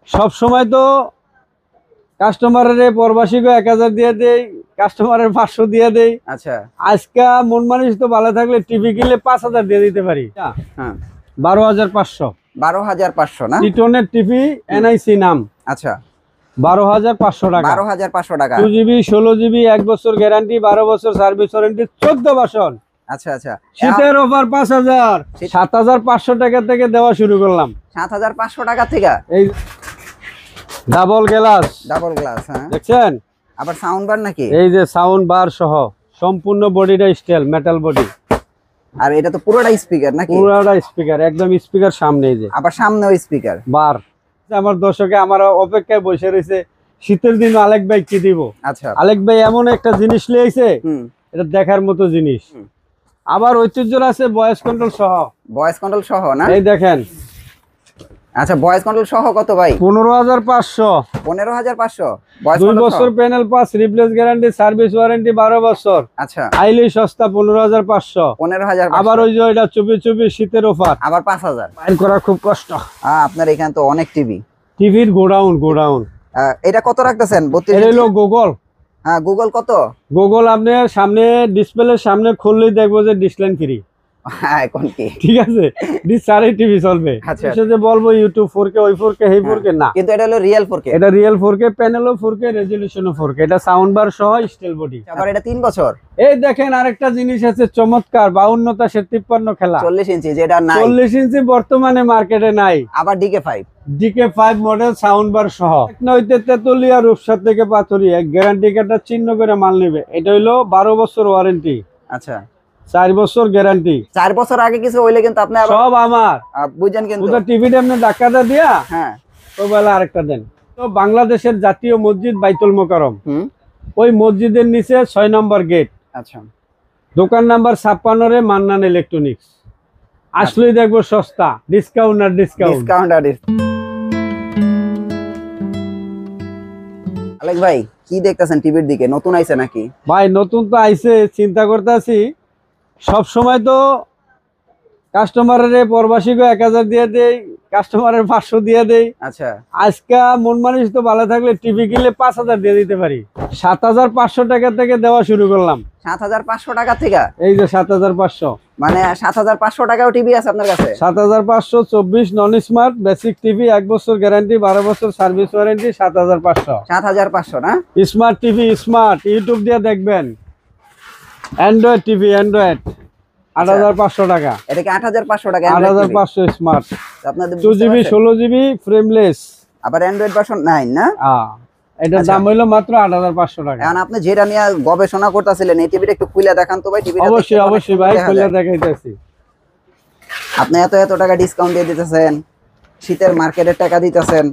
সব সময় তো কাস্টমারের প্রবাসীকে 1000 দিয়ে দেই, কাস্টমারের 500 দিয়ে দেই। আচ্ছা আজকে মন মানুষ তো ভালো থাকলে টিভি কিনলে 5000 দিয়ে দিতে পারি। হ্যাঁ 12500 12,500 না? টিটনের টিভি এনআইসি নাম। আচ্ছা 12500 টাকা। 12,500 টাকা। 2GB 16GB 1 বছর গ্যারান্টি, 12 বছর সার্ভিস ওয়ারেন্টি, 14 বাসন। আচ্ছা আচ্ছা শীতের অফার 5000, 7500 টাকা থেকে দেওয়া শুরু করলাম। 7,500 টাকা থেকে এই ডাবল গ্লাস, ডাবল গ্লাস। হ্যাঁ দেখছেন? আবার সাউন্ড বার নাকি? এই যে সাউন্ড বার সহ সম্পূর্ণ বডিটা স্টিল মেটাল বডি। আর এটা তো পুরোটা স্পিকার নাকি? পুরোটা স্পিকার, একদম স্পিকার সামনে। এই যে আবার সামনেও স্পিকার বার। আমার দর্শকে আমার অপেক্ষায় বসে রয়েছে, শীতের দিন আলেক ভাই কি দিব। আচ্ছা আলেক ভাই এমন একটা জিনিস লিয়েছে, হুম এটা দেখার মতো জিনিস। আবার ঐতিহ্য আছে ভয়েস কন্ট্রোল সহ। ভয়েস কন্ট্রোল সহ না? এই দেখেন। আচ্ছা ভয়েস কন্ট্রোল সহ কত ভাই? 15500। 15,500 ভয়েস 2 কন্ট্রোল বছর panel pass, replace guarantee, service warranty 12 বছর। আচ্ছা আইলি সস্তা 15500। 15,500। আবার ওই যে এটা চুপি চুপি শীতের অফার, আবার 5,000। বাইর করা খুব কষ্ট। আপনার এখানে তো অনেক টিভি। টিভির গোডাউন। এটা কত রাখতেছেন? 32 এটা হলো গুগল। হ্যাঁ গুগল কত? গুগল আপনার সামনে ডিসপ্লের সামনে খুললেই দেখবো যে ডিসলাইন ফ্রি। হ্যাঁ কোন কি? ঠিক আছে, ডিসপ্লে টিভি চলবে। আচ্ছা যে বলবো ইউটিউব 4K, ওই 4K, এই 4K না, কিন্তু এটা হলো রিয়েল 4K। এটা রিয়েল 4K, প্যানেলও 4K, রেজোলিউশনও 4K। এটা সাউন্ড বার সহ স্টিল বডি। আবার এটা 3 বছর। এই দেখেন আরেকটা জিনিস আছে চমৎকার, 52 খেলা 40 ইঞ্চি যেটা নাই। 40 ইঞ্চি বর্তমানে মার্কেটে নাই। আবার DK5 DK5 model sound bar সহ। নইতে তেতুলিয়া রূপসা থেকে পাথরিয়া গ্যারান্টি কার্ডটা চিহ্ন করে মাল নেবে। এটা হইলো 12 বছর ওয়ারেন্টি। আচ্ছা 4 বছর গ্যারান্টি। 4 বছর আগে কিছু হইলে কিন্তু আপনি আবার সব আমার বুঝেন কিন্তু। ওটা টিভিটা আপনি ডাক্কাটা দিয়া হ্যাঁ ওই বেলা আরেকটা দেন। তো বাংলাদেশের জাতীয় মসজিদ বাইতুল মোকাররম, ওই মসজিদের নিচে 6 নম্বর গেট। আচ্ছা দোকান নাম্বার 56 রে মান্নান ইলেকট্রনিক্স। আসলেই দেখবো সস্তা, ডিসকাউন্ট আর ডিসকাউন্ট। আলেক ভাই কি দেখতেছেন টিভির দিকে? নতুন আইছে নাকি? ভাই নতুন তো আইছে, চিন্তা করতেছি। সব সময় তো কাস্টমারের প্রবাসীকে 1000 দিয়ে দেই, কাস্টমারের 500 দিয়ে দেই। আচ্ছা আজকে মন মানুষ তো ভালো থাকলে টিভি কিনলে 5000 দিয়ে দিতে পারি। 7500 টাকা থেকে দেওয়া শুরু করলাম। 7,500 টাকা থেকে? এই যে 7500, মানে 7,500 টাকাও টিভি আছে আপনার কাছে? 7500 24 নন স্মার্ট বেসিক টিভি, 1 বছর গ্যারান্টি, 12 বছর সার্ভিস ওয়ারেন্টি, 7500। 7,500 না? স্মার্ট টিভি, স্মার্ট ইউটিউব দিয়ে দেখবেন। অ্যান্ড্রয়েড টিভি, অ্যান্ড্রয়েড 8500 টাকা। এটা কি 8,500 টাকা? 8500 স্মার্ট, আপনাদের 2GB 16GB ফ্রেমলেস। আবার অ্যান্ড্রয়েড ভার্সন 9 না? এটার দাম হইলো মাত্র 8500 টাকা। এখন আপনি যেটা নিয়ে গবেষণা করতেছিলেন এই টিভিটা একটু খুলে দেখান তো ভাই। টিভিটা অবশ্যই ভাই খুলে দেখাইতেছি। আপনি এত টাকা ডিসকাউন্ট দিয়ে দিতেছেন, শীতের মার্কেটের টাকা দিতেছেন,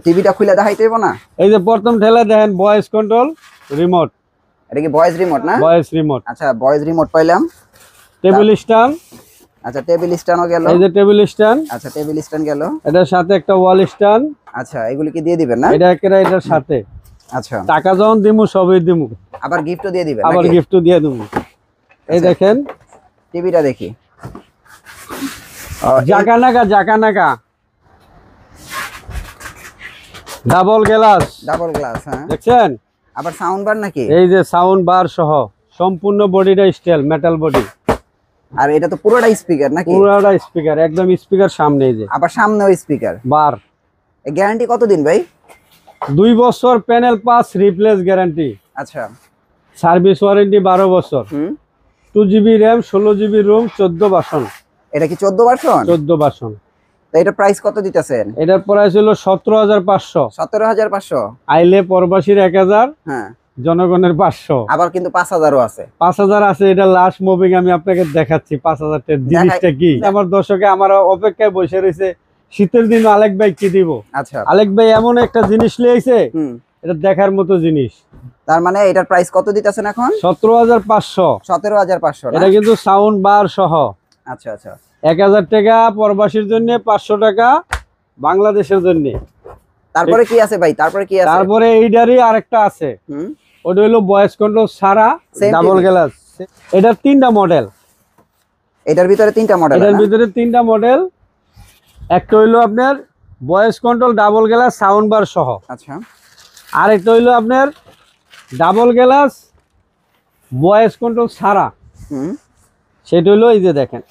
টিভিটা খুলে দেখাইতে হইব না? এই যে প্রথম ঠেলা দেখেন ভয়েস কন্ট্রোল রিমোট। এটা কি ভয়েস রিমোট না? Voice remote. আচ্ছা ভয়েস রিমোট পাইলাম। Table stand. আচ্ছা টেবিল স্ট্যান্ডও গেল। এই যে টেবিল স্ট্যান্ড। আচ্ছা টেবিল স্ট্যান্ড গেল। এটার সাথে একটা ওয়াল স্ট্যান্ড। আচ্ছা এগুলি কি দিয়ে দিবেন না? এটা একেবারে এটার সাথে। আচ্ছা টাকা যখন দিমু সবই দিমু। আবার গিফটও দিয়ে দিবেন? আবার গিফটও দিয়ে দিমু। এই দেখেন টিভিটা দেখি। জাকানাকা ডাবল গ্লাস। হ্যাঁ দেখছেন? আবার সাউন্ড বার নাকি? এই যে সাউন্ড বার সহ সম্পূর্ণ বডিটা স্টিল মেটাল বডি। আর এটা তো পুরোটা স্পিকার নাকি? পুরোটা স্পিকার, একদম স্পিকার সামনে। এই যে আবার সামনেও স্পিকার। বার। গ্যারান্টি কতদিন ভাই? 2 বছর প্যানেল পাস, রিপ্লেস গ্যারান্টি। আচ্ছা সার্ভিস ওয়ারেন্টি 12 বছর। 2GB র্যাম, 16GB রোম, 14 বাসন। এটা কি 14 ভার্সন? 14 বাসন। তো এটা প্রাইস কত দিতেছেন? এটার প্রাইস হলো 17500। 17,500। আইলে প্রবাসীর 1000, হ্যাঁ জনগণের 500। আবার কিন্তু 5,000ও আছে। 5000 আছে। এটা লাস্ট মুভিং আমি আপনাকে দেখাচ্ছি 5000 টাকার জিনিসটা কি। আমার দর্শকে আমার অপেক্ষায় বসে রয়েছে, শীতের দিন আলেক ভাই কি দিব। আচ্ছা আলেক ভাই এমন একটা জিনিস লিয়েছে, এটা দেখার মতো জিনিস। তার মানে এটার প্রাইস কত দিতেছেন এখন? 17500। 17,500। এটা কিন্তু সাউন্ড বার সহ। আচ্ছা আচ্ছা 1000 টাকা প্রবাসীর জন্য, 500 টাকা বাংলাদেশের জন্য। তারপরে কি আছে ভাই? তারপরে এইটারই আরেকটা আছে। ওটা হলো ভয়েস কন্ট্রোল সারা ডাবল গ্লাস। এটার 3টা মডেল। এটার ভিতরে 3টা মডেল? এটার ভিতরে 3টা মডেল। একটা হইলো আপনার voice control double glass sound bar সহ। আচ্ছা আর এটা হইলো আপনার ডাবল গ্লাস ভয়েস কন্ট্রোল ছাড়া, হুম সেটা হইলো এই যে দেখেন,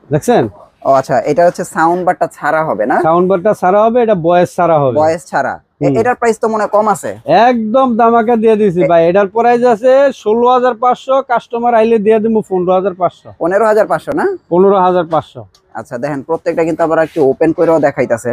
দেখছেন ও আচ্ছা, এটা হচ্ছে সাউন্ড বারটা ছাড়া হবে না? সাউন্ড বারটা ছাড়া হবে, এটা ভয়েস ছাড়া হবে। ভয়েস ছাড়া। এটার প্রাইস তো মনে হয় কম আছে। একদম দামাকা দিয়ে দিছি ভাই, এটার প্রাইস আছে 16,500, কাস্টমার আইলে দিয়ে দিব 15,500। 15,500 না? 15,500। আচ্ছা দেখেন প্রত্যেকটা কিন্তু আবার একটু ওপেন করেও দেখাইতাছে।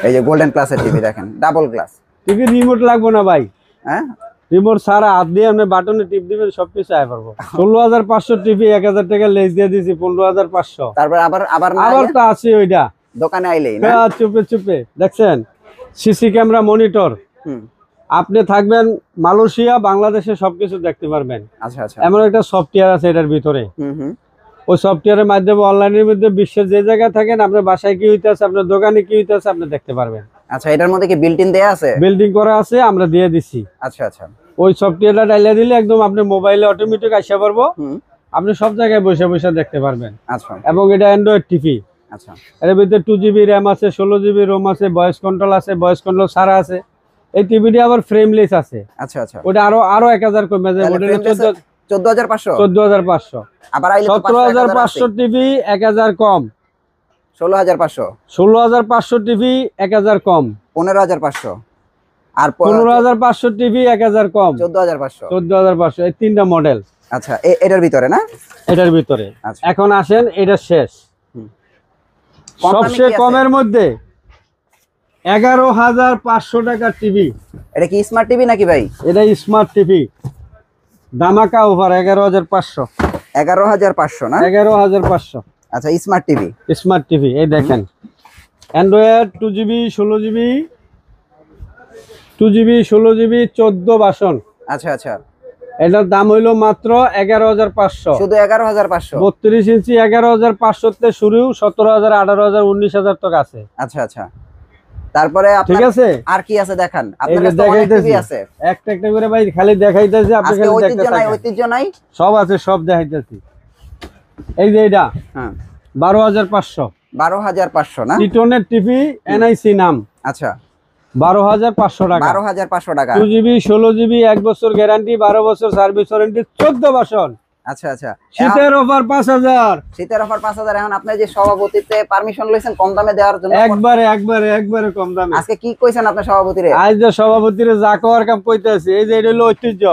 এই যে গোল্ডেন প্লাসের টিভি দেখেন, ডাবল গ্লাস। টিভি রিমোট লাগবে না ভাই, হ্যাঁ রিমোট ছাড়া হাত দিয়ে আপনি বাটনে টিপ দিবেন, সবকিছু আয় পারবো। 16,500 টিভি 1,000 টাকা লেস দিয়ে দিছি 15,500। তারপর আবার আবার না আবার তো আছে ওইটা দোকানে আইলেই না? চুপে চুপে দেখছেন, সিসি ক্যামেরা মনিটর। হুম আপনি থাকবেন মালয়েশিয়া, বাংলাদেশে সবকিছু দেখতে পারবেন। আচ্ছা আচ্ছা এমন একটা সফটওয়্যার আছে এটার ভিতরে, হুম হুম ওই সফটওয়্যারের মাধ্যমে অনলাইনের মধ্যে বিশ্বের যে জায়গায় থাকেন, আপনার বাসায় কি হইতেছে, আপনার দোকানে কি হইতেছে, আপনি দেখতে পারবেন। আচ্ছা এটার মধ্যে কি বিল্ট ইন দেয়া আছে? বিল্ডিং করা আছে, আমরা দিয়ে দিছি। আচ্ছা আচ্ছা ওই সফটওয়্যারটা ডাইলে দিলে একদম আপনি মোবাইলে অটোমেটিক আসতে পারবো, হুম আপনি সব জায়গায় বসে বসে দেখতে পারবেন। আচ্ছা এবং এটা অ্যান্ড্রয়েড টিভি, আচ্ছা এর ভিতরে 2GB র্যাম আছে, 16GB রোম আছে, ভয়েস কন্ট্রোল আছে, ভয়েস কন্ট্রোল ছাড়া আছে। এই টিভিটি আবার ফ্রেমলেস আছে, আচ্ছা আচ্ছা ওটা আরো 1,000 কমে যায়, ওটা 14,500 14,500। আবার আইলে তো 17,500 টিভি 1,000 কম, 16,500 16,500 টিভি 1,000 কম, 15,500 আর 15,500 টিভি 1,000 কম, 14,500। 14,500। এই তিনটা মডেল আচ্ছা এটার ভিতরে না? এটার ভিতরে। আচ্ছা এখন আসেন এটা শেষ, হুম। কম দামে সবচেয়ে কি আছে? কমের মধ্যে 11,500 টাকার টিভি। এটা কি স্মার্ট টিভি নাকি ভাই? এটা স্মার্ট টিভি, দামাকা ওভার 11,500। 11,500 না? 11,500 আচ্ছা স্মার্ট টিভি। Smart TV. এই দেখেন অ্যান্ড্রয়েড 2GB 16GB 16GB 14 বাসন। আচ্ছা আচ্ছা এটার দাম হইলো মাত্র 11,500। শুধু 11,500? 32 ইঞ্চি 11,500 তে শুরু, 17,000, 18,000, 19,000 টাকা আছে। আচ্ছা আচ্ছা তারপরে ঠিক আপনার আছে, আর কি আছে দেখান? এই আপনার যে কাছে তো অনেক দেখাইতেছি, টিভি আছে। একটা একটা করে ভাই খালি দেখাইতেছি, আপনি আজকে খালি ঐতিহ্য দেখতে নাই, থাকেন। ঐতিহ্য নাই। সব আছে, সব দেখাইতেছি। এই যে এটা হ্যাঁ 12,500 12,500 না? টিটনের টিভি, এনআইসি নাম, আচ্ছা 12,500 টাকা। 12,500 টাকা। 2GB 16GB 1 বছর গ্যারান্টি, 12 বছর সার্ভিস ওয়ারেন্টি, 14 বাসন। আচ্ছা আচ্ছা শীতের অফার 5,000। শীতের অফার 5,000। এখন আপনি যে সভাপতিতে পারমিশন লইছেন কম দামে দেওয়ার জন্য, একবারে কম দামে। আজকে কি কইছেন আপনি সভাপতিরে? আজ যে সভাপতিরে যা কওয়ার কাম কইতেছি, এই যে এটা হলো ঐতিহ্য।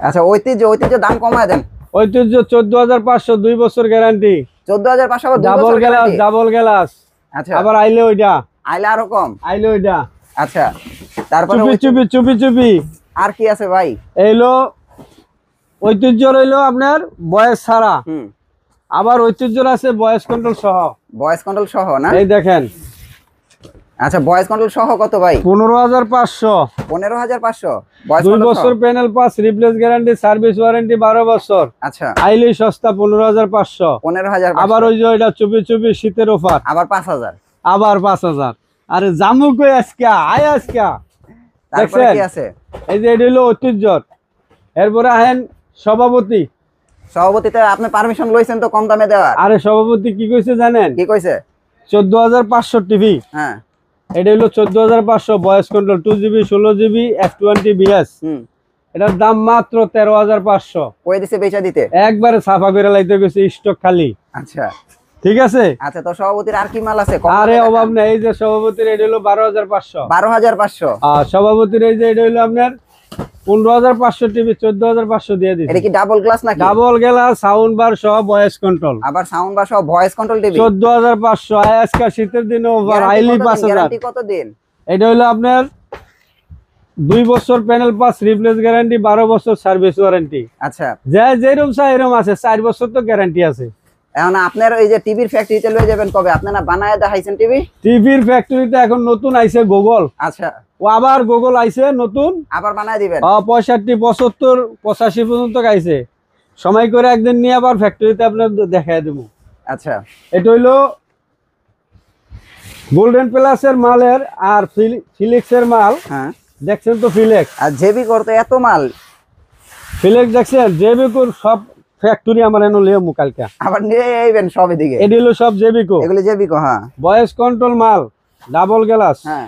আচ্ছা ঐতিহ্য দাম কমায় দেন। ঐতিহ্য 14,500, 2 বছর গ্যারান্টি, 14,500 আবার 2 ডাবল বছর গ্লাস, guarantee? Double glass. আচ্ছা আবার আইলে ওইটা, আইলে আরো কম। আইলে ওইটা। আচ্ছা তারপরে চুপি আর কি আছে ভাই? এইলো ঐতিহ্য রইলো আপনার বয়স ছাড়া, হুম আবার ঐতিহ্য আছে ভয়েস কন্ট্রোল সহ। ভয়েস কন্ট্রোল সহ না? এই দেখেন আচ্ছা ভয়েস কন্ট্রোল সহ কত ভাই? 15,500। 15,500 ভয়েস 2 কন্ট্রোল বছর panel pass, replace guarantee, service warranty 12 বছর। আচ্ছা আইলেই সস্তা 15,500। 15,500 আবার ওই যে ওইটা চুপি শীতের অফার, আবার 5,000। আবার 5,000। আরে জামু কই আজকে, আয় আজকে। তারপরে দেখছেন? কি আছে? এই যে এটা হলো ঐতিহ্য। এরপরে আহেন সভাপতিতে আপনি পারমিশন লইছেন তো কম দামে দেওয়ার। আরে সভাপতি কি কইছে জানেন? কি কইছে? 14,500 টিভি। হ্যাঁ এটা হলো 14,500 voice control, 2GB 16GB F20BS। হুম এটার দাম মাত্র 13,500। কই দিছে বেচা দিতে? একবারে সাফা করে লাইতে গেছে, স্টক খালি। আচ্ছা ঠিক আছে। আচ্ছা তো সভাপতির আর কি মাল আছে? আরে অভাব নেই, এই যে সভাপতির এটা হলো 12,500। 12,500। আর সভাপতির এই যে এটা হলো আপনার 15,500 টিভি, 14,500 দিয়ে দিচ্ছি। এটা কি ডাবল গ্লাস নাকি? ডাবল গ্লাস, সাউন্ড বার সহ, ভয়েস কন্ট্রোল। আবার সাউন্ড বা সব ভয়েস কন্ট্রোল টিভি। 14,500। আজকে শীতের দিনে ওভার, আইলি 5,000। গ্যারান্টি কত দিন? এটা হলো আপনার 2 বছর প্যানেল পাস, রিপ্লেস গ্যারান্টি, 12 বছর সার্ভিস ওয়ারেন্টি। আচ্ছা যেরকম চাই এরকম আছে, 4 বছর তো গ্যারান্টি আছে। এখন আপনার ওই যে টিভির ফ্যাক্টরিতে লয়ে যাবেন কবে? আপনারা বানায় দেখাইছেন টিভি? টিভির ফ্যাক্টরিতে এখন নতুন আইছে গুগল। আচ্ছা ও আবার গুগল আইছে নতুন, আবার বানায় দিবেন? 65, 75, 85 পর্যন্ত আইছে। সময় করে একদিন নিয়ে আবার ফ্যাক্টরিতে আপনার দেখায় দেবো। আচ্ছা এটা হইলো গোল্ডেন প্লাসের মালের আর ফিলিক্সের মাল। হ্যাঁ দেখছেন তো ফিলেক্স, আর জেবি করতে এত মাল? ফিলেক্স দেখছেন, জেবিকুর সব ফ্যাক্টরি আমার এনে লিয়ে মুকালকা আবার নিয়ে আইবেন সব এদিকে। এডি হলো সব জেবিকো, এগুলো জেবিকো। হ্যাঁ ভয়েস কন্ট্রোল মাল, ডাবল গ্লাস, হ্যাঁ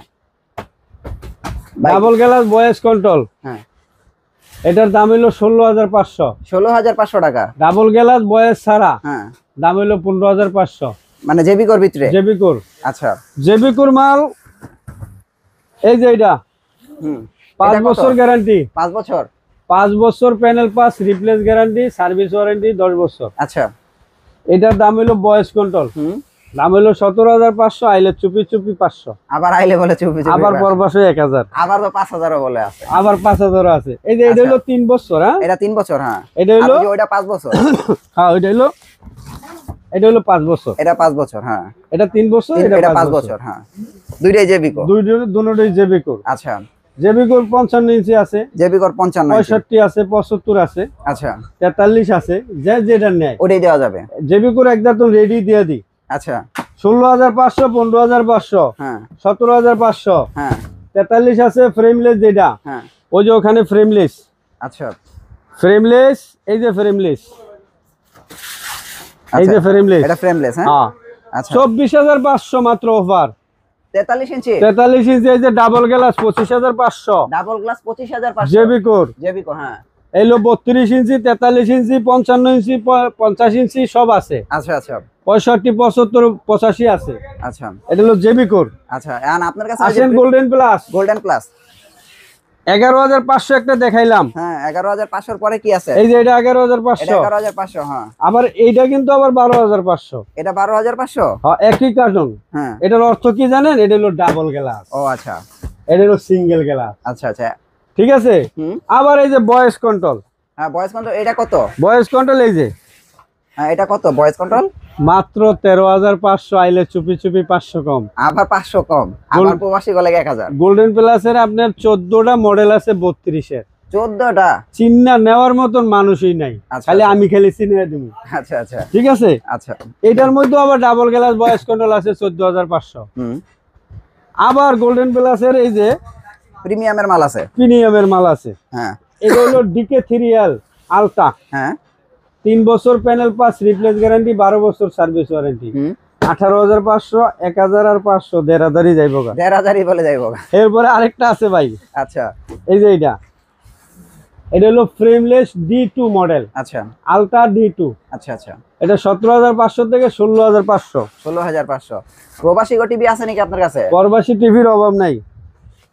ডাবল গ্লাস ভয়েস কন্ট্রোল। হ্যাঁ এটার দাম হলো 16,500। 16,500 টাকা। ডাবল গ্লাস ভয়েস ছাড়া হ্যাঁ দাম হলো 15,500। মানে জেবিকোর ভিতরে। জেবিকোর, আচ্ছা জেবিকোর মাল এই যে এটা হুম 5 এটা কত? বছর গ্যারান্টি। 5 বছর। 5 বছর panel pass, replace guarantee, service warranty 10 বছর। আচ্ছা এটার দাম হলো ভয়েস কন্ট্রোল, হুম দাম হলো 17,500। আইলে চুপি চুপি 500, আবার আইলে বলে চুপি চুপি আবার 500। পরবাসে 1000, আবার তো 5,000 বলে আছে। আবার 5,000 আছে। এই যে এটা আচ্ছা। হলো 3 বছর। হ্যাঁ এটা 3 বছর। হ্যাঁ এটা হলো আর ওই যে ওইটা 5 বছর। হ্যাঁ এটা হলো 5 বছর। এটা 5 বছর। হ্যাঁ এটা 3 বছর, এটা 5 বছর। হ্যাঁ দুইটাই জেবিকো। দুটোই জেবিকোর। আচ্ছা জেবিকোর 55 ইঞ্চি আছে, জেবিকোর 55 ইঞ্চি। 65 আছে, 75 আছে, আচ্ছা 43 আছে, যে যেটা নেয়। ওটাই দেওয়া যাবে। জেবিকোর একদম রেডি দিয়ে দিই। আচ্ছা 16,500, 15,500, হ্যাঁ 17,500, হ্যাঁ 43 আছে ফ্রেমলেস যেটা, হ্যাঁ ওই যে ওখানে ফ্রেমলেস। আচ্ছা ফ্রেমলেস, এই যে ফ্রেমলেস, এই যে ফ্রেমলেস। এটা ফ্রেমলেস। হ্যাঁ হ্যাঁ আচ্ছা 24,500 মাত্র অফার। 43 ইঞ্চি 43 ইঞ্চি এই যে ডাবল গ্লাস 25,500। Double glass 25,500 জেবিকোর জেবিকো। হ্যাঁ এইলো 32 ইঞ্চি, 43 ইঞ্চি, 55 ইঞ্চি, 50 ইঞ্চি সব আছে। আচ্ছা আচ্ছা 65, 75, 85 আছে। আচ্ছা এটা হলো জেবিকোর। আচ্ছা এখন আপনার কাছে আসেন গোল্ডেন প্লাস। গোল্ডেন প্লাস 11,500 একটা দেখাইলাম। হ্যাঁ 11,500 এর পরে কি আছে? এই যে এটা এটা 11,500। 11,500। হ্যাঁ আবার এইটা কিন্তু আবার 12,500। এটা 12,500। হ্যাঁ একই কার্টন। হ্যাঁ এটার অর্থ কি জানেন? এটা হলো ডাবল গ্লাস, ও আচ্ছা এটা হলো সিঙ্গেল গ্লাস। আচ্ছা আচ্ছা ঠিক আছে। হুম আবার এই যে ভয়েস কন্ট্রোল, হ্যাঁ ভয়েস কন্ট্রোল এটা কত? ভয়েস কন্ট্রোল এই যে হ্যাঁ এটা কত ভয়েস কন্ট্রোল? মাত্র 13,500। আইলে চুপি চুপি 500 কম। আবার 500 কম। আবার প্রবাসী গলে 1000। গোল্ডেন প্লাসের আপনার 14টা মডেল আছে 32-এর। 14টা চিন্না নেওয়ার মতন মানুষই নাই, আচ্ছা, খালি আচ্ছা। আমি খালি চিনে দিব। আচ্ছা আচ্ছা ঠিক আছে। আচ্ছা এটার মধ্যে আবার ডাবল গ্লাস ভয়েস কন্ট্রোল আছে 14,500। হুম আবার গোল্ডেন প্লাসের এই যে প্রিমিয়ামের মাল আছে। প্রিমিয়ামের মাল আছে। হ্যাঁ এটা হলো DK3L আলটা, হ্যাঁ 3 বছর প্যানেল পাস, রিপ্লেস গ্যারান্টি, 12 বছর সার্ভিস ওয়ারেন্টি। হুম 18,500, 1,000 আর 500, 1,500 যাইবো গা। 1,500 বলে যাইবো। এরপরে আরেকটা আছে ভাই, আচ্ছা এই যে এটা হলো ফ্রেমলেস D2 মডেল, আচ্ছা আলটা D2। আচ্ছা আচ্ছা এটা 17,500 থেকে 16,500। 16,500। প্রবাসী গো টিভি আছে নাকি আপনার কাছে? পরবাসী টিভির অভাব নাই।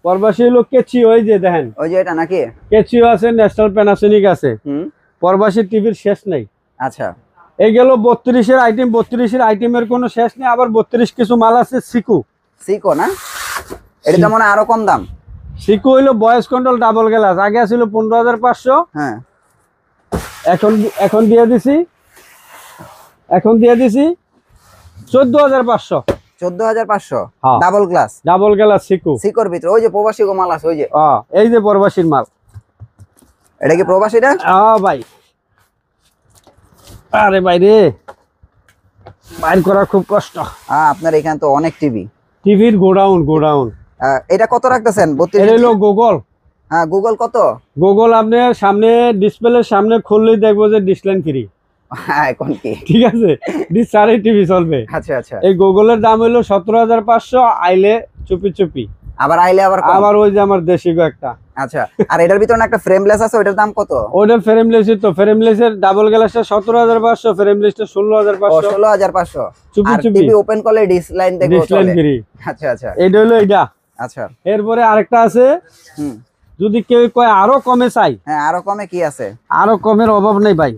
পরবাসী হলো কেচিও, এই যে দেখেন ওই যে এটা নাকি? কেচিও আছে, ন্যাশনাল প্যানাসোনিক আছে। হুম পরবাসী টিভির শেষ নেই। আচ্ছা এই গেল 32-এর আইটেম। 32-এর আইটেমের কোনো শেষ নেই। আবার 32 কিছু মাল আছে সিকু। সিকো না? এটা তো মনে হয় আরো কম দাম। সিকু হইলো ভয়েস কন্ট্রোল ডাবল গ্লাস। আগে ছিল 15,500, হ্যাঁ এখন দিয়ে দিছি 14,500। 14,500 হ্যাঁ। ডাবল গ্লাস ডাবল গ্লাস সিকু। সিকোর ভিতরে ওই যে প্রবাসী গো মাল আছে ওই যে। এই যে পরবাসীর মাল। এটা কি প্রবাসীটা? ভাই আরে ভাই রে, বাইর করা খুব কষ্ট। আপনার এখানে তো অনেক টিভি। টিভির গোডাউন। এটা কত রাখতেছেন? 32 এটা হলো গুগল। হ্যাঁ গুগল কত? গুগল আপনার সামনে ডিসপ্লের সামনে খুললেই দেখবো যে ডিসলাইন ফ্রি। হ্যাঁ এখন কি? ঠিক আছে, ডিসপ্লে টিভি চলবে। আচ্ছা আচ্ছা এই গুগলের দাম হলো 17,500। আইলে চুপি চুপি, আবার আইলে আবার কম। আবার ওই যে আমার দেশি গো একটা। আচ্ছা আর এটার ভিতরে না একটা ফ্রেমলেস আছে ওটার দাম কত? ওটা ফ্রেমলেসই তো। ফ্রেমলেসের ডাবল গ্লাসটা 17,500, ফ্রেমলেসটা 16,500। 16,500। চুপি আর চুপি টিভি ওপেন করলে ডিসলাইন দেখো ডিসলাইন চলে। ফ্রি। আচ্ছা আচ্ছা এইটা হলো এইটা। আচ্ছা এরপরে আরেকটা আছে, হুম যদি কেউ কয় আরো কমে চাই, হ্যাঁ আরো কমে কি আছে? আরো কমের অভাব নেই ভাই।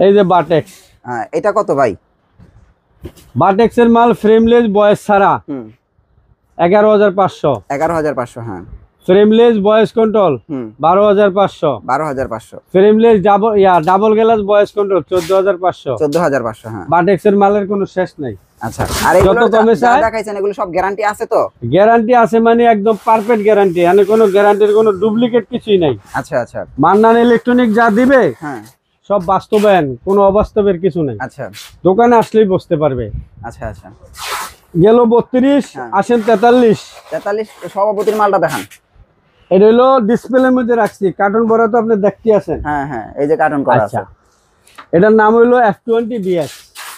এই যে বাটেক্স। হ্যাঁ এটা কত ভাই? বাটেক্সের মাল ফ্রেমলেস বয়স ছাড়া হুম 11,500। 11,500। হ্যাঁ ফ্রেমলেস ভয়েস কন্ট্রোল হুম 12,500। 12,500। Frameless double glass voice control 14,500। 14,500। হ্যাঁ বাটেক্সের মালের কোনো শেষ নাই। আচ্ছা আর এগুলো যত কমে চায় দেখাইছেন এগুলো সব গ্যারান্টি আছে তো? গ্যারান্টি আছে, মানে একদম পারফেক্ট গ্যারান্টি। মানে কোনো গ্যারান্টির কোনো ডুপ্লিকেট কিছুই নাই। আচ্ছা আচ্ছা মান্নান ইলেকট্রনিক যা দিবে হ্যাঁ সব বাস্তবায়ন, কোনো অবাস্তবের কিছু নাই। আচ্ছা দোকানে আসলেই বুঝতে পারবে। আচ্ছা আচ্ছা গেল 32। হ্যাঁ। আসেন 43। 43 সভাপতির মালটা দেখান। এটা হলো ডিসপ্লের মধ্যে রাখছি, কার্টুন ভরা তো আপনি দেখতে আছেন। হ্যাঁ হ্যাঁ, এই যে কার্টুন করা আছে। আচ্ছা, এটার নাম হলো F20 BS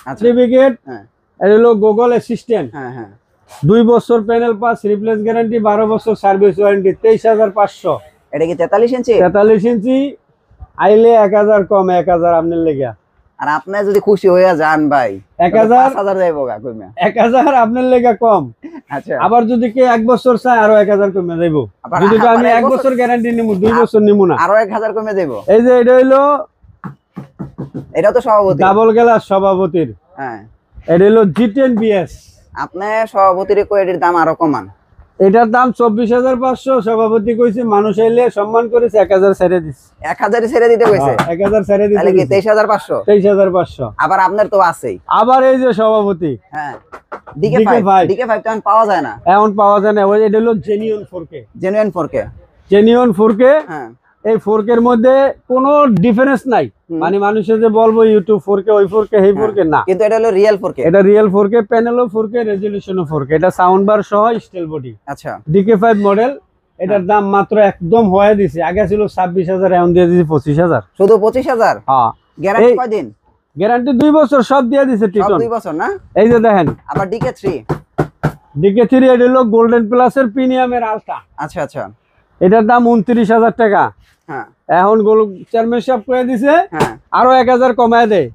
আচ্ছা সার্টিফিকেট। হ্যাঁ এটা হলো গুগল অ্যাসিস্ট্যান্ট। হ্যাঁ হ্যাঁ, 2 বছর প্যানেল পাস, রিপ্লেস গ্যারান্টি, 12 বছর সার্ভিস ওয়ারেন্টি, 23,500। এটা কি 43 ইঞ্চি? 43 ইঞ্চি। আইলে 1000 কম, 1000 আপনার লেগে। আর আপনি যদি খুশি হইয়া যান ভাই, 1000 5000 যাইবো গা কইমা। 1000 আপনার লেগে কম। আচ্ছা, আবার যদি কে 1 বছর চায় আরো 1000 কমে যাইবো। আবার- যদি তো আবার আমি 1 1 বছর গ্যারান্টি নিমু, 2 বছর নিমু না। আরো 1000 কমে যাইবো। এই যে এটা হইলো এটা তো সভাপতি। ডাবল গ্লাস সভাপতির। হ্যাঁ, এটা হলো G10 BS। আপনি সভাপতির কই এর দাম আরো কমান। এটার দাম 24,500। সভাপতি কইছে মানুষ আইলে সম্মান করেছে, 1000 ছেড়ে দিছে। 1000 ছেড়ে দিতে কইছে। 1000 ছেড়ে তাহলে কি দিতে 23500? 23,500। আবার আপনার তো আছেই। আবার এই যে সভাপতি হ্যাঁ, DK5 DK5 তো এখন পাওয়া যায় না। এখন পাওয়া যায় না। ওই এটা হলো genuine 4K। Genuine 4K। Genuine 4K। হ্যাঁ, এই 4K এর মধ্যে কোনো ডিফারেন্স নাই। মানে মানুষে যে বলবো ইউটিউব 4K, ওই 4K, এই 4K না। কিন্তু এটা হলো রিয়েল 4K। এটা রিয়েল 4K, প্যানেলও 4K, রেজোলিউশনও 4K। এটা সাউন্ড বার সহ স্টিল বডি। আচ্ছা, DK5 মডেল। এটার দাম মাত্র একদম হয়ে দিছে। আগে ছিল 26,000, এখন দিয়ে দিছি 25,000। শুধু 25,000? হ্যাঁ, গ্যারান্টি কয়দিন? গ্যারান্টি 2 বছর, সব দিয়ে দিছে সব টিটন। 2 বছর না? এই যে দেখেন আবার DK3? DK3 এটা হলো গোল্ডেন প্লাসের প্রিমিয়ামের আলট্রা। আচ্ছা আচ্ছা, এটার দাম 29,000 টাকা। হ্যাঁ এখন চেয়ারম্যান সাহেব করে দিছে হ্যাঁ, আরো 1000 কমায় দেয়।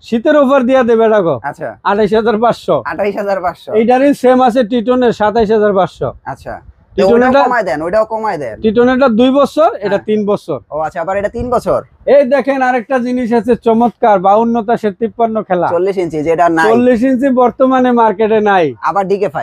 শীতের অফার দিয়া দেবে ডাকো। আচ্ছা, 28,500। 28,500। এইটারই সেম আছে টিটনের 27,500। আচ্ছা, টিটনেরটা ওইটাও কমায় দেন। টিটনেরটা 2 বছর, এটা 3 বছর। ও আচ্ছা, আবার এটা 3 বছর। এই দেখেন আরেকটা জিনিস আছে চমৎকার, 52/53 খেলা। 40 ইঞ্চি যেটা নাই। 40 ইঞ্চি বর্তমানে মার্কেটে নাই। আবার DK5?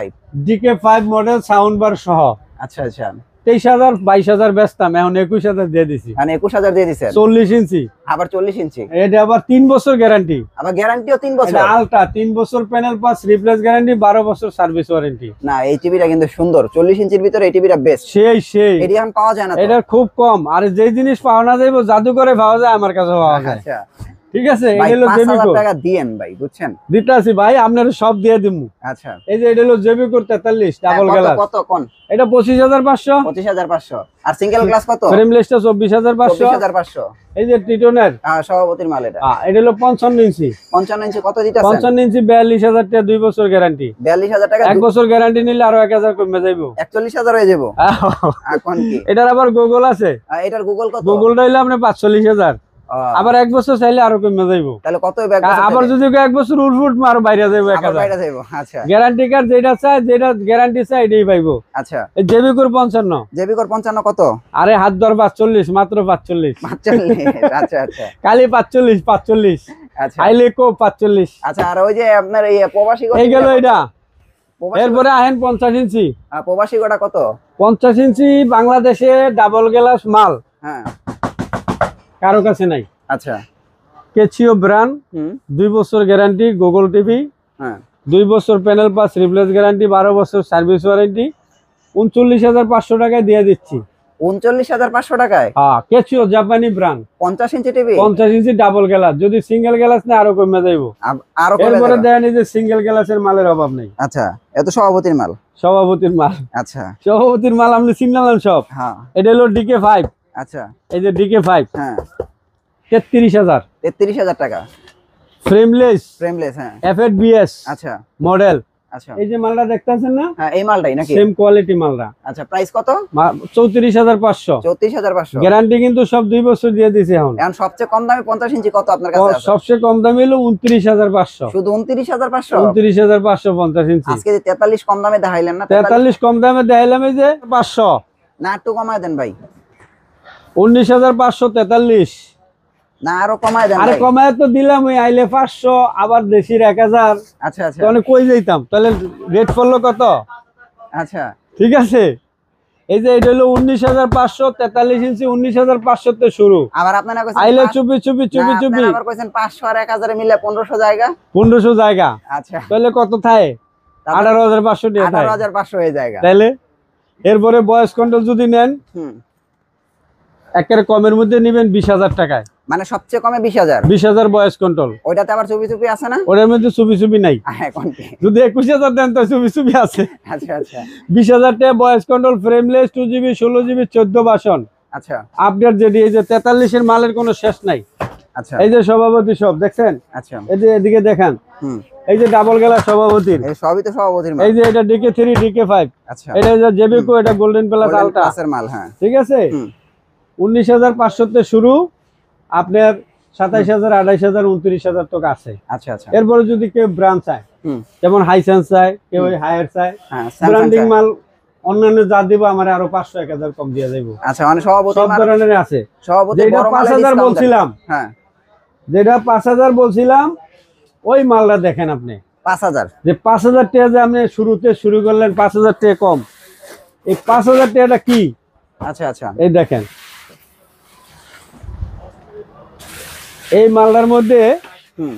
DK5 model sound bar সহ। আচ্ছা আচ্ছা, 23,000 22,000 বেচতাম, এখন 21,000 দিয়ে দিছি। মানে 21,000 দিয়ে দিছেন। 40 ইঞ্চি। আবার 40 ইঞ্চি। এটা আবার 3 বছর গ্যারান্টি। আবার গ্যারান্টিও 3 বছর। এটা আলট্রা 3 বছর প্যানেল পাস, রিপ্লেস গ্যারান্টি, 12 বছর সার্ভিস ওয়ারেন্টি। না, এই টিভিটা কিন্তু সুন্দর। 40 ইঞ্চির ভিতরে এই টিভিটা বেস্ট। সেই এটি এখন পাওয়া যায় না তো? এটা খুব কম। আর যে জিনিস পাওয়া না যাইবো জাদুঘরে পাওয়া যায়, আমার কাছে পাওয়া যায়। আচ্ছা, ঠিক আছে, ভাই এটা হলো 5,000 জেবিকো। টাকা দিয়েন ভাই, বুঝছেন? দিতাছি ভাই, আপনার সব দিয়ে দিমু। আচ্ছা, এই যে এটা হলো জেবিকো 43 ডাবল কত গ্লাস। কত কোন? এটা 25,500। 25,500। আর সিঙ্গেল গ্লাস কত? ফ্রেমলেসটা 24,500। 24,500। এই যে টিটনের সভাপতির মাল এটা। এটা হলো 55 ইঞ্চি। 55 ইঞ্চি কত দিতেছেন? 55 ইঞ্চি 42,000 টাকা, 2 বছর গ্যারান্টি। 42,000 টাকা। 1 বছর গ্যারান্টি নিলে আরো 1000 কমে যাইবো। 41,000 হয়ে যাবো। এখন কি এটার আবার গুগল আছে। এটার গুগল কত? গুগলটা হইলে আপনি 45,000। আবার 1 বছর চাইলে আরো কমে যাইবো। তাহলে কত হবে? আবার যদি 1 বছর উঠফুট আরো বাইরে যাইবো 1000। বাইরে যাইবো। আচ্ছা, গ্যারান্টি কার্ড যেটা চাই, যেটা গ্যারান্টি চাই এটাই পাইবো। আচ্ছা, এই জেবিকোর 55। জেবিকোর 55 কত? আরে হাত ধর 45, মাত্র 45। 45। আচ্ছা আচ্ছা খালি 45। আচ্ছা আইলে কো 45। আচ্ছা, আর ওই যে আপনার এই প্রবাসী এই গেল এটা। প্রবাসী এরপরে আহেন 50 ইঞ্চি। প্রবাসী গোটা কত? 50 ইঞ্চি বাংলাদেশে ডাবল গ্লাস মাল হ্যাঁ, কারো কাছে নাই। আচ্ছা, কেচিও ব্র্যান্ড, 2 বছর গ্যারান্টি, গুগল টিভি, হ্যাঁ 2 বছর প্যানেল পাস, রিপ্লেস গ্যারান্টি, 12 বছর সার্ভিস ওয়ারেন্টি। 39,500 টাকায় দিয়ে দিচ্ছি। 39,500 টাকায়? হ্যাঁ, কেচিও জাপানি ব্র্যান্ড। 50 inch TV? 50 ইঞ্চি ডাবল গ্লাস। যদি সিঙ্গেল গ্লাস না আরো কমে যাইবো। আরো কমে এরপরে যাবে? দেখেন এই যে সিঙ্গেল গ্লাসের মালের অভাব নেই। আচ্ছা, এত সভাপতির মাল? সভাপতির মাল। আচ্ছা, সভাপতির মাল আপনি চিনলাম সব। হ্যাঁ, এটা হলো DK5। আচ্ছা, এই যে DK5 হ্যাঁ 33,000। 33,000 টাকা। Frameless frameless? হ্যাঁ, FATBS আচ্ছা মডেল। আচ্ছা, এই যে মালটা দেখতেছেন না, হ্যাঁ এই মালটাই নাকি? সেম কোয়ালিটি মালটা। আচ্ছা, প্রাইস কত? 34,500। 34,500। গ্যারান্টি কিন্তু সব 2 বছর দিয়ে দিছে। এখন এখন সবচেয়ে কম দামে 50 ইঞ্চি কত আপনার কাছে আছে? সবচেয়ে কম দামি হলো 29,500। শুধু 29,500? 29,500 50 ইঞ্চি। আজকে যে 43 কম দামে দেখাইলেন না? 43 কম দামে দেখাইলাম, এই যে 500। না, একটু কমায় দেন ভাই। 19,500 43। না, আরো কমায় দেন আরে ভাই। কমায় তো দিলাম, ওই আইলে 500, আবার দেশির 1000। আচ্ছা আচ্ছা, তাহলে কই যাইতাম? তাহলে রেট পড়লো কত? আচ্ছা, ঠিক আছে, এই যে এটা হলো 19,500, 43 ইঞ্চি, 19,500 তে শুরু। আবার আপনি না কইছেন আইলে চুপি চুপি চুপি চুপি আবার কইছেন 500 আর 1000 মিলে 1500 জায়গা। 1500 জায়গা। আচ্ছা, তাহলে কত থাকে? 18,500 টাকা থাকে। 18,500 হয়ে জায়গা। তাহলে এরপরে ভয়েস কন্ট্রোল যদি নেন, হুম, একের কমের মধ্যে নেবেন 20,000 টাকায়। মানে সবচেয়ে কমে 20,000। 20,000 ভয়েস কন্ট্রোল। ওইটাতে আবার ছবি টুপি আছে না? ওটার মধ্যে ছবি নাই। এখন কি? যদি 21,000 দেন তো ছবি আছে। আচ্ছা আচ্ছা 20,000 টাকা voice control, frameless, 2GB, 16GB, 14 ভাষণ আচ্ছা আপডেট। যেটি এই যে 43 এর মালের কোনো শেষ নাই। আচ্ছা এই যে সভাপতি সব দেখছেন, আচ্ছা এই যে এদিকে দেখান, হুম এই যে ডাবল গেলার সভাপতির, এই সবই তো সভাপতির মাল। এই যে এটা DK3, DK5, আচ্ছা এটা যে জেবিকো, এটা গোল্ডেন প্লাস আলট্রা ক্লাসের মাল। হ্যাঁ ঠিক আছে। হুম 19,500 তে শুরু, আপনার 27,000, 28,000, 29,000 তক আছে। আচ্ছা আচ্ছা এরপরে যদি কেউ ব্র্যান্ড চায়, হুম যেমন হাইসেন্স চায়, কেউ হায়ার চায়, হ্যাঁ ব্র্যান্ডিং মাল অন্যান্য যা দিব আমার আরো 500, 1,000 কম দিয়ে দেব। আচ্ছা মানে সভাপতি সব মাল, ধরনের আছে। সভাপতি যেটা বড় মালে 5,000 discount দেন। বলছিলাম, হ্যাঁ যেটা 5,000 বলছিলাম, ওই মালটা দেখেন আপনি, 5,000। যে 5,000 টাকা যে আপনি শুরুতে শুরু করলেন, 5,000 টাকা কম, এই 5,000 টাকাটা কি? আচ্ছা আচ্ছা এই দেখেন, এই মালটার মধ্যে হুম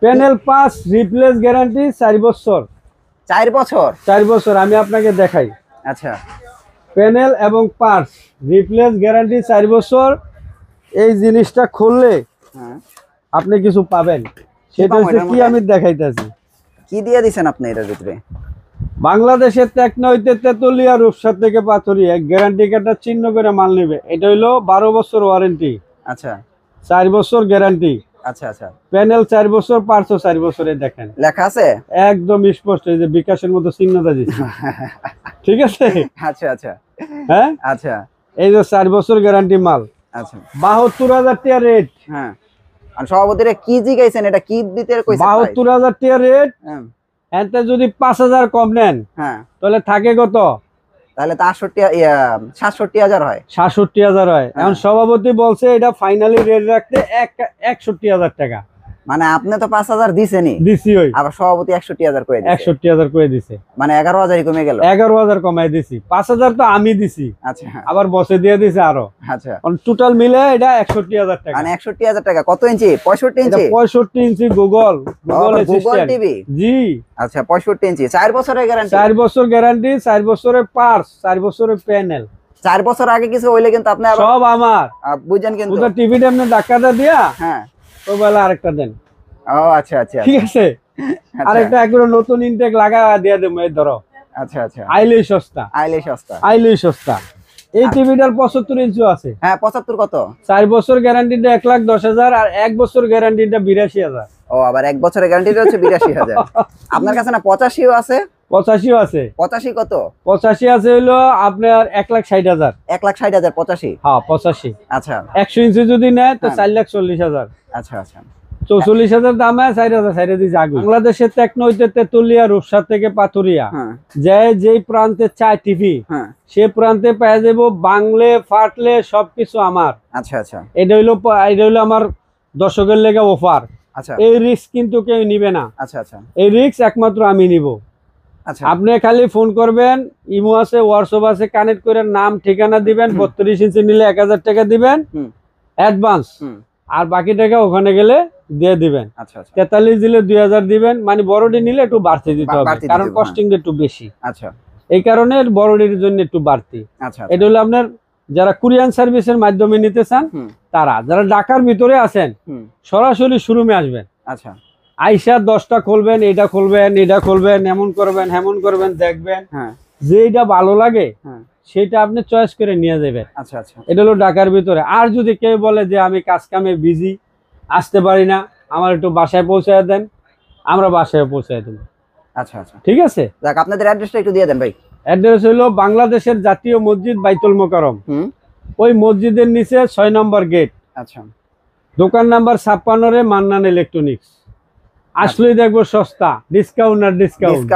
প্যানেল পাস রিপ্লেস গ্যারান্টি 4 বছর। 4 বছর? 4 বছর আমি আপনাকে দেখাই। আচ্ছা প্যানেল এবং পার্টস রিপ্লেস গ্যারান্টি 4 বছর। এই জিনিসটা খুললে হ্যাঁ আপনি কিছু পাবেন, সেটা পাবো হচ্ছে এটার কি মধ্যে? আমি দেখাইতেছি। কি দিয়ে দিছেন আপনি এটার ভিতরে? বাংলাদেশের টেকনা হইতে তেতুলিয়া, রূপসা থেকে পাথরিয়া গ্যারান্টি কার্ডটা চিহ্ন করে মাল নেবে। এটা হইলো 12 বছর ওয়ারেন্টি, আচ্ছা 4 বছর গ্যারান্টি, আচ্ছা আচ্ছা প্যানেল 4 বছর, পার্টসও 4 বছরে। দেখেন লেখা আছে? একদম স্পষ্ট, এই যে বিকাশের মতো চিহ্নটা দিচ্ছি ঠিক আছে। আচ্ছা আচ্ছা হ্যাঁ আচ্ছা এই যে 4 বছর গ্যারান্টি মাল, আচ্ছা 72,000 টাকা রেট। হ্যাঁ আর সভাপতিরা কি জিগাইছেন, এটা কি দিতে কইছেন ভাই? 72,000 টাকা রেট। হ্যাঁ এতে যদি 5,000 কম নেন হ্যাঁ তাহলে থাকে কত? তাহলে তো 67,000 হয়। 67,000 হয়। এখন সভাপতি বলছে এটা ফাইনালি রেট রাখতে 61,000 টাকা। মানে আপনি তো 5,000 দিছেনই, দিছি, ওই আবার সভাপতি 61,000 করে দিছে, 61,000 করে দিছে, মানে 11,000 কমে গেল। 11,000 কমাই দিছি। 5,000 তো আমি দিছি, আচ্ছা আবার বসে দিয়ে দিছে আরো। আচ্ছা টোটাল মিলে এটা 61,000 টাকা। মানে 61,000 টাকা। কত ইঞ্চি? 65 এটা ইঞ্চি? 65 ইঞ্চি গুগল গুগল অ্যাসিস্ট্যান্ট টিভি? জি। আচ্ছা 65 ইঞ্চি, 4 বছরের গ্যারান্টি? 4 বছর গ্যারান্টি, 4 বছরের পার্টস, 4 বছরের প্যানেল। 4 বছর আগে কিছু হইলে কিন্তু আপনি আবার সব আমার। বুঝেন কিন্তু। ওটা টিভিটা আপনি ধাক্কাটা দিয়া হ্যাঁ তো বেলা আরেকটা দেন, ও আচ্ছা আচ্ছা ঠিক আছে। আচ্ছা। আরেকটা একবারে নতুন ইনটেক লাগা দিয়ে দেবো। এই ধরো আচ্ছা আচ্ছা আইলেই সস্তা, আইলে সস্তা। আইলেই সস্তা। এই টিভিটার 75 ইঞ্চি আছে। হ্যাঁ 75 কত? 4 বছর গ্যারান্টিটা 1,10,000 আর 1 বছর গ্যারান্টিটা 82,000। ও আবার 1 বছরের গ্যারান্টিটা হচ্ছে 82,000। আপনার কাছে না 85ও আছে? 85 আছে। 85 কত? 85 আছে হইলো আপনার 1,60,000। 1,60,000 85? হ্যাঁ 85। আচ্ছা 100 ইঞ্চি যদি নেয় তো হ্যাঁ। 4,40,000। আচ্ছা আচ্ছা 44,000 দামে 4,000 সাইডে দিয়েছে আগুন। বাংলাদেশের টেকনো হইতে তেতুলিয়া, রূপসা থেকে পাথুরিয়া, হ্যাঁ যেই প্রান্তে চায় টিভি হ্যাঁ সে প্রান্তে পেয়ে যাবো। বাংলে ফাটলে সবকিছু আমার। আচ্ছা আচ্ছা এটা হইলো আমার দর্শকের লেগে অফার। আচ্ছা এই রিস্ক কিন্তু কেউ নিবে না, আচ্ছা আচ্ছা এই রিস্ক একমাত্র আমি নিব। আচ্ছা আপনি খালি ফোন করবেন, ইমো আছে, হোয়াটসঅ্যাপ আছে, কানেক্ট করে নাম ঠিকানা দিবেন। 32 ইঞ্চি নিলে 1,000 টাকা দিবেন হুম অ্যাডভান্স, হুম আর বাকি টাকা ওখানে গেলে দিয়ে দিবেন। আচ্ছা আচ্ছা 43 দিলে 2,000 দিবেন, মানে বড়ডি নিলে একটু বাড়তি দিতে হবে, বাড়তি দিতে কারণ হবে, কস্টিংটা একটু বেশি। আচ্ছা এই কারণে বড়ডির জন্য একটু বাড়তি। আচ্ছা এটা হলো আপনার যারা কুরিয়ান সার্ভিসের মাধ্যমে নিতে চান হুম তারা, যারা ঢাকার ভিতরে আছেন হুম সরাসরি শোরুমে আসবেন। আচ্ছা আইসা 10টা খুলবেন, এটা খুলবেন, এটা খুলবেন, এমন করবেন, হেমন করবেন, দেখবেন হ্যাঁ যেটা ভালো লাগে হ্যাঁ সেটা আপনি চয়েস করে নিয়ে যাবেন। আচ্ছা আচ্ছা এটা হলো ঢাকার ভিতরে। আর যদি কেউ বলে যে আমি কাজ কামে বিজি, আসতে পারি না, আমার একটু বাসায় পৌঁছায় দেন, আমরা বাসায় পৌঁছায় দেব, আচ্ছা আচ্ছা ঠিক আছে। যাক আপনাদের অ্যাড্রেসটা একটু দিয়ে দেন ভাই। অ্যাড্রেস হলো বাংলাদেশের জাতীয় মসজিদ বাইতুল মোকাররম, হুম ওই মসজিদের নিচে 6 নম্বর গেট, আচ্ছা দোকান নাম্বার 56 মান্নান ইলেকট্রনিক্স। আসলেই দেখবো সস্তা, ডিসকাউন্ট আর ডিসকাউন্ট। ডিসকাউন্ট